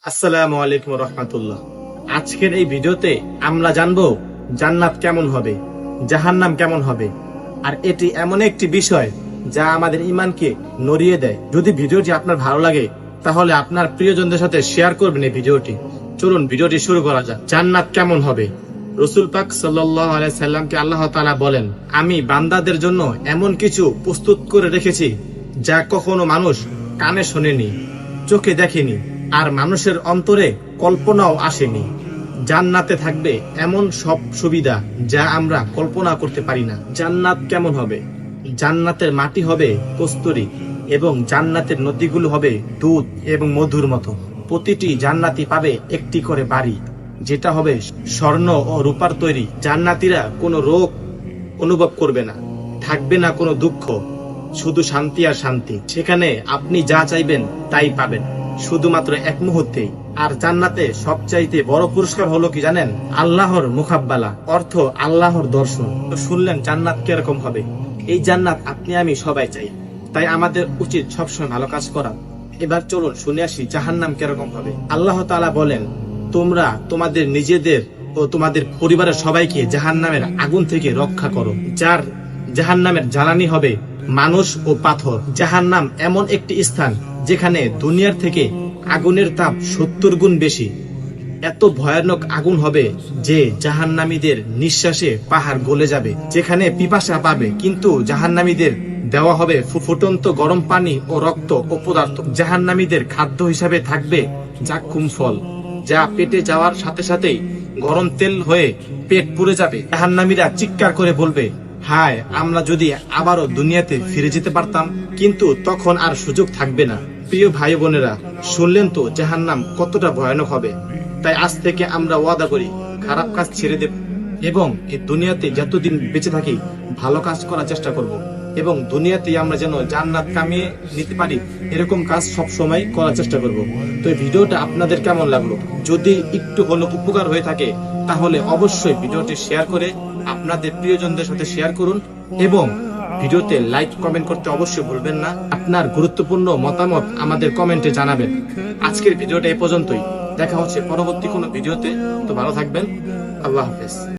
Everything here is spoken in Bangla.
আসসালামু আলাইকুম রহমতুল্লাহ। আজকের এই ভিডিওতে আমরা জানবো জান্নাত কেমন হবে, জাহান্নাম কেমন হবে। আর এটি এমন একটি বিষয় যা আমাদের ঈমানকে নড়িয়ে দেয়। যদি ভিডিওটি আপনার ভালো লাগে তাহলে আপনার প্রিয়জনদের সাথে শেয়ার করবেন এই ভিডিওটি। চলুন ভিডিওটি শুরু করা যাক। জান্নাত কেমন হবে? রাসূল পাক সাল্লাল্লাহু আলাইহি সাল্লামকে আল্লাহ তাআলা বলেন, আমি বান্দাদের জন্য এমন কিছু প্রস্তুত করে রেখেছি যা কখনো মানুষ কানে শোনেনি, চোখে দেখেনি, আর মানুষের অন্তরে কল্পনাও আসেনি। জান্নাতে থাকবে এমন সব সুবিধা যা আমরা কল্পনা করতে পারি না। জান্নাত কেমন হবে? জান্নাতের মাটি হবে কস্তুরী এবং জান্নাতের নদীগুলো হবে দুধ এবং মধুর মতো। প্রতিটি জান্নাতি পাবে একটি করে বাড়ি, যেটা হবে স্বর্ণ ও রূপার তৈরি। জান্নাতীরা কোনো রোগ অনুভব করবে না, থাকবে না কোনো দুঃখ, শুধু শান্তি আর শান্তি। সেখানে আপনি যা চাইবেন তাই পাবেন, শুধুমাত্র এক মুহূর্তেই। আর জান্নাতে সবচাইতে বড় পুরস্কার হলো কি জানেন? আল্লাহর মুখাব্বালা, অর্থ আল্লাহর দর্শন। তো শুনলেন জান্নাত কিরকম হবে। এই জান্নাত আপনি আমি সবাই চাই, তাই আমাদের উচিত সবসময় ভালো কাজ করা। এবার চলুন শুনে আসি জাহান্নাম কিরকম হবে। আল্লাহ তাআলা বলেন, তোমরা তোমাদের নিজেদের ও তোমাদের পরিবারের সবাইকে জাহান্নামের আগুন থেকে রক্ষা করো, যার জাহান্নামের জ্বালানি হবে মানুষ ও পাথর। জাহান্নাম এমন একটি স্থান যেখানে দুনিয়ার থেকে আগুনের তাপ 70 গুণ বেশি। এত ভয়ানক আগুন হবে যে জাহান্নামীদের নিঃশ্বাসে পাহাড় গলে যাবে। যেখানে পিপাসা পাবে, কিন্তু জাহান্নামীদের দেওয়া হবে ফুটন্ত গরম পানি ও রক্ত ও পদার্থ। জাহান্নামীদের খাদ্য হিসাবে থাকবে জাক্কুম ফল, যা পেটে যাওয়ার সাথে সাথেই গরম তেল হয়ে পেট পুড়ে যাবে। জাহান্নামীরা চিৎকার করে বলবে, হায়, আমরা যদি আবারও দুনিয়াতে ফিরে যেতে পারতাম। কিন্তু তখন আর সুযোগ থাকবে না। প্রিয় ভাই বোনেরা, শুনলেন তো জাহান্নাম কতটা ভয়ানক হবে। তাই আজ থেকে আমরা ওয়াদা করি খারাপ কাজ ছেড়ে দেব এবং এই দুনিয়াতে যতদিন বেঁচে থাকি ভালো কাজ করার চেষ্টা করব, এবং দুনিয়াতে আমরা যেন জান্নাত কামিয়ে নিতে পারি এরকম কাজ সব সময় করার চেষ্টা করব। তো এই ভিডিওটা আপনাদের কেমন লাগলো? যদি একটু হলো উপকার হয়ে থাকে তাহলে অবশ্যই ভিডিওটি শেয়ার করে আপনাদের প্রিয়জনদের সাথে শেয়ার করুন, এবং ভিডিওতে লাইক কমেন্ট করতে অবশ্যই ভুলবেন না। আপনার গুরুত্বপূর্ণ মতামত আমাদের কমেন্টে জানাবেন। আজকের ভিডিওটা এই পর্যন্তই। দেখা হচ্ছে পরবর্তী কোনো ভিডিওতে। তো ভালো থাকবেন। আল্লাহ হাফেজ।